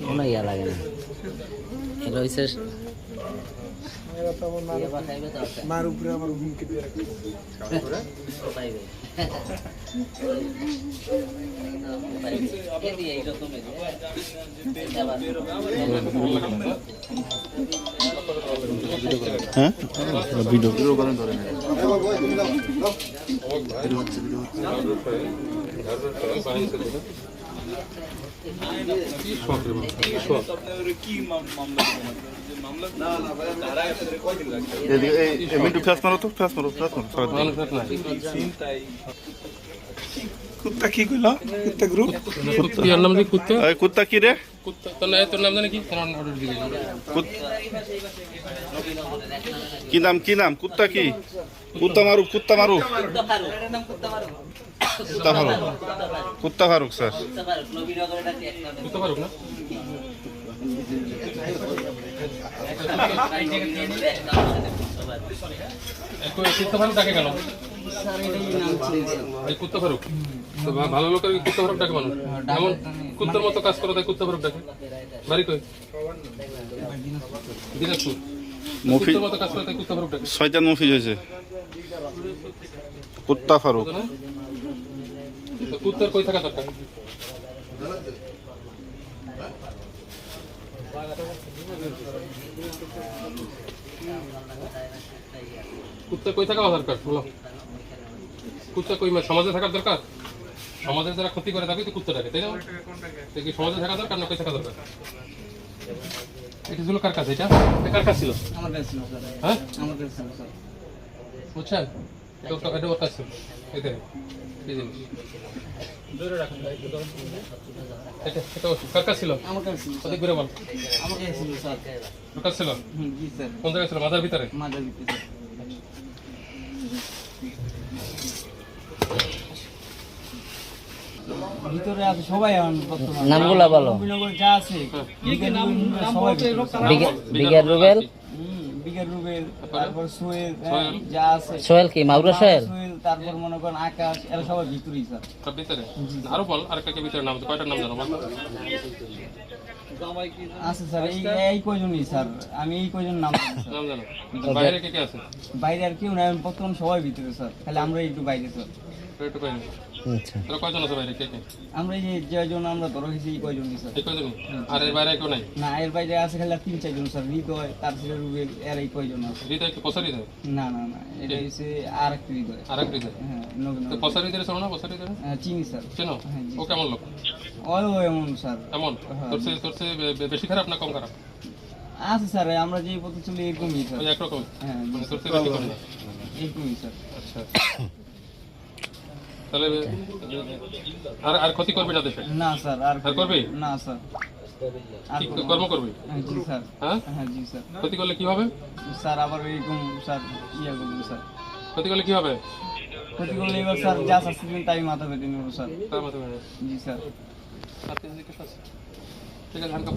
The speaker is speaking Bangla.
কোনো ইয়া লাগে না এটা হচ্ছে মার উপরে আমার হুমকি দিয়ে রাখছে হ্যাঁ ভিডিও করেন ধরেন কুত্তা কি কইল কুত্তা গ্রুপ কুত্তার নাম কুত্তা কুত্তা কি রে কুত্তা তোর নাম জানি কি কি নাম কুত্তা কি কুত্তা মারুক কুত্তা ফারুক কুত্তা ফারুক স্যার কুত্তা ফারুক না কুত্তা ফারুক ডাকে কেন কুত্তা ফারুক তো ভালো লোকের কুত্তা ফারুক ডাকে মানুষ এমন কুত্তার মতো কাজ করো তাই কুত্তা ফারুক ডাকে বাড়ি কই দিনাজপুর কুত্তার মতো কাজ করো তাই কুত্তা ফারুক ডাকে শয়তান মফিজ হয়েছে কুত্তা ফারুক কুত্তার কই থাকা দরকার কুত্তা কই থাকা দরকার বলো কুত্তা কই সমাজে থাকার দরকার সমাজের যারা ক্ষতি করে তাকে তো কুত্তা ডাকে তাই না কি সমাজে থাকা দরকার না কই থাকা দরকার এটা ছিল কার কাছে এটা কার কাছে ছিল আমার কাছে ছিল স্যার হ্যাঁ আমার কাছে ছিল স্যার বুঝছেন এটা ওর কাছে এদের এই জিনিস ধরে রাখুন এটা কার কাছে ছিল আমার কাছে ছিল ওদিক ঘুরে বল আমার কাছে ছিল স্যার ওর কাছে ছিল জি স্যার কোন জায়গায় ছিল মাথার ভিতরে মাঝে ভিতরে ভিতরে আছে সবাই নামগুলা বলো নবীনগর যা আছে বিগের রুবেল বিগের রুবেল তারপর সোহেল যা আছে সোহেল কি মাউরা সোহেল তারপর মনে করেন আকাশ এরা সবাই ভিতরেই স্যার সব ভিতরে আরো বল আরেকটা কে ভিতরে নাম কয়টা নাম জানো বল আছে স্যার এই কয়জনই স্যার আমি এই কয়জন নাম জানো বাইরে কে কে আছে বাইরে আর কেউ নাই বর্তমান সবাই ভিতরে স্যার খালি আমরা একটু বাইরে স্যার একটু বাইরে আচ্ছা তোরা কয়জন আছে বাইরে কে কে আমরা এই যেজন আমরা ধরো হইছি এই কয়জনই স্যার এই কয়জন আর এর বাইরে কেউ নাই না এর বাইরে আছে খালি 3-4 জন স্যার হৃদয় তারপরে রুবেল এর এই কয়জন আছে হৃদয় কি পছারি দেয় না না না এটা হইছে আরেক হৃদয় আরেক হৃদয় হ্যাঁ নবীন তো পছারি দেয় শোনো না পছারি দেয় চিনি স্যার চেনো ও কেমন লোক ও এমন স্যার এমন তোর সে বেশি খারাপ না কম খারাপ আছে স্যার আমরা যে পথে চলি এরকমই স্যার ওই একরকম হ্যাঁ তোর সে বেশি করে না এরকমই স্যার আচ্ছা তাহলে আর ক্ষতি করবি না দেশে না স্যার আর করবি না স্যার কি কর্ম করবি জি স্যার হ্যাঁ হ্যাঁ জি স্যার ক্ষতি করলে কি হবে স্যার আবার এরকম স্যার ইয়া করবেন স্যার ক্ষতি করলে কি হবে ক্ষতি করলে এবার স্যার যা শাস্তি দিন তাই মাথা পেতে নেবো স্যার তার মতো জি স্যার ঠিক আছে হ্যান্ডকাপ